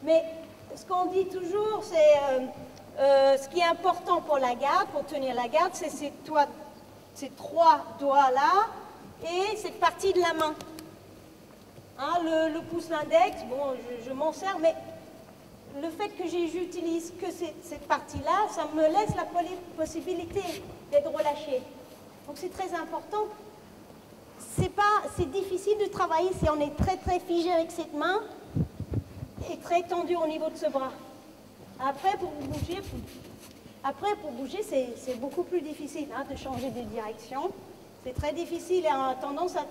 Mais ce qu'on dit toujours, c'est ce qui est important pour la garde, pour tenir la garde, c'est ces trois doigts-là et cette partie de la main. Hein, le pouce l'index, bon, je m'en sers, mais le fait que j'utilise que cette partie-là, ça me laisse la possibilité d'être relâché. Donc c'est très important. C'est difficile de travailler si on est très très figé avec cette main et très tendu au niveau de ce bras. Après, pour bouger, c'est beaucoup plus difficile hein, de changer de direction. C'est très difficile et on a tendance à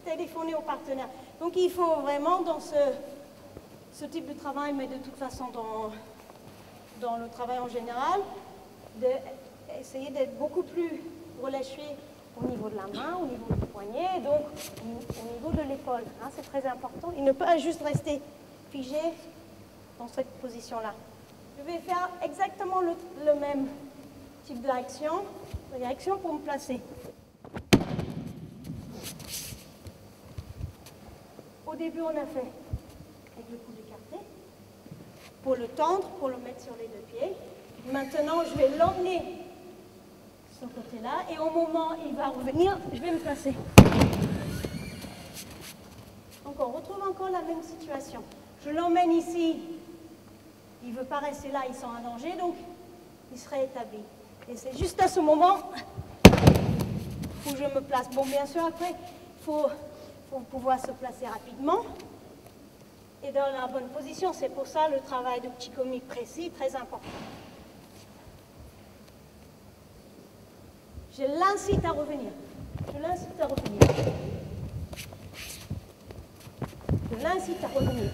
téléphoner au partenaire. Donc il faut vraiment dans ce type de travail, mais de toute façon dans le travail en général, d'essayer d'être beaucoup plus relâché au niveau de la main, au niveau du poignet, et donc au niveau de l'épaule. Hein, c'est très important. Il ne peut pas juste rester figé dans cette position-là. Je vais faire exactement le même type de réaction pour me placer. Au début, on a fait avec le coude écarté, pour le tendre, pour le mettre sur les deux pieds. Maintenant, je vais l'emmener de ce côté-là, et au moment où il va revenir, je vais me placer. Donc, on retrouve encore la même situation. Je l'emmène ici, il ne veut pas rester là, il sent un danger, donc il serait établi. Et c'est juste à ce moment où je me place. Bon, bien sûr, après, il faut pouvoir se placer rapidement et dans la bonne position. C'est pour ça le travail de petit commis précis, très important. Je l'incite à revenir. Je l'incite à revenir. Je l'incite à revenir.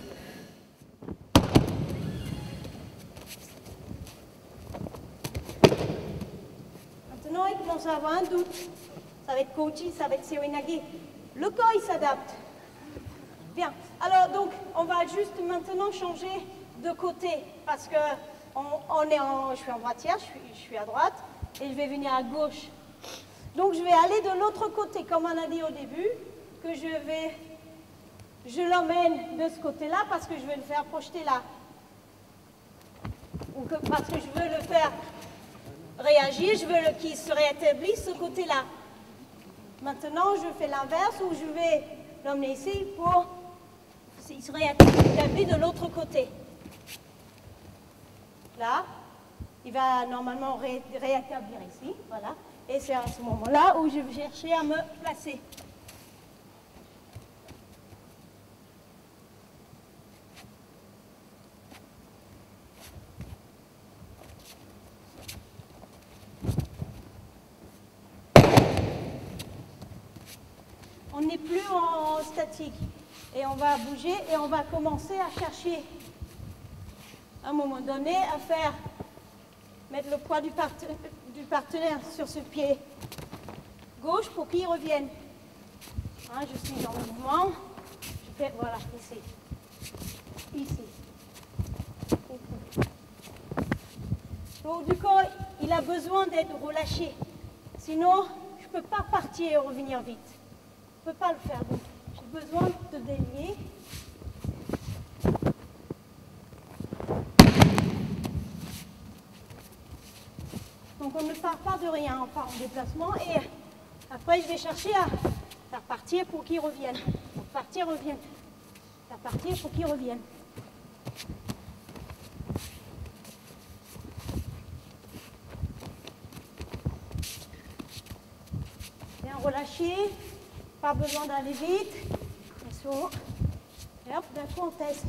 Maintenant, il commence à avoir un doute. Ça va être Kochi, ça va être Seoinage. Le corps, il s'adapte. Bien. Alors, donc, on va juste maintenant changer de côté parce que je suis en droitière, je suis à droite et je vais venir à gauche. Donc, je vais aller de l'autre côté, comme on a dit au début, que je l'emmène de ce côté-là parce que je vais le faire projeter là. Ou parce que je veux le faire réagir, je veux qu'il se réétablisse ce côté-là. Maintenant, je fais l'inverse où je vais l'emmener ici pour qu'il se réétablit de l'autre côté. Là, il va normalement réétablir ici, voilà. Et c'est à ce moment-là où je vais chercher à me placer. On n'est plus en statique et on va bouger et on va commencer à chercher à un moment donné à mettre le poids du partenaire sur ce pied gauche pour qu'il revienne. Hein, je suis en mouvement, je fais voilà ici, ici. Donc du coup, il a besoin d'être relâché, sinon je ne peux pas partir et revenir vite. Je ne peux pas le faire, donc j'ai besoin de délier. Donc on ne part pas de rien, on part en déplacement et après je vais chercher à faire partir pour qu'il revienne. Partir, revienne. Faire partir pour qu'il revienne. Bien relâché. Pas besoin d'aller vite. Et hop, d'un coup on teste.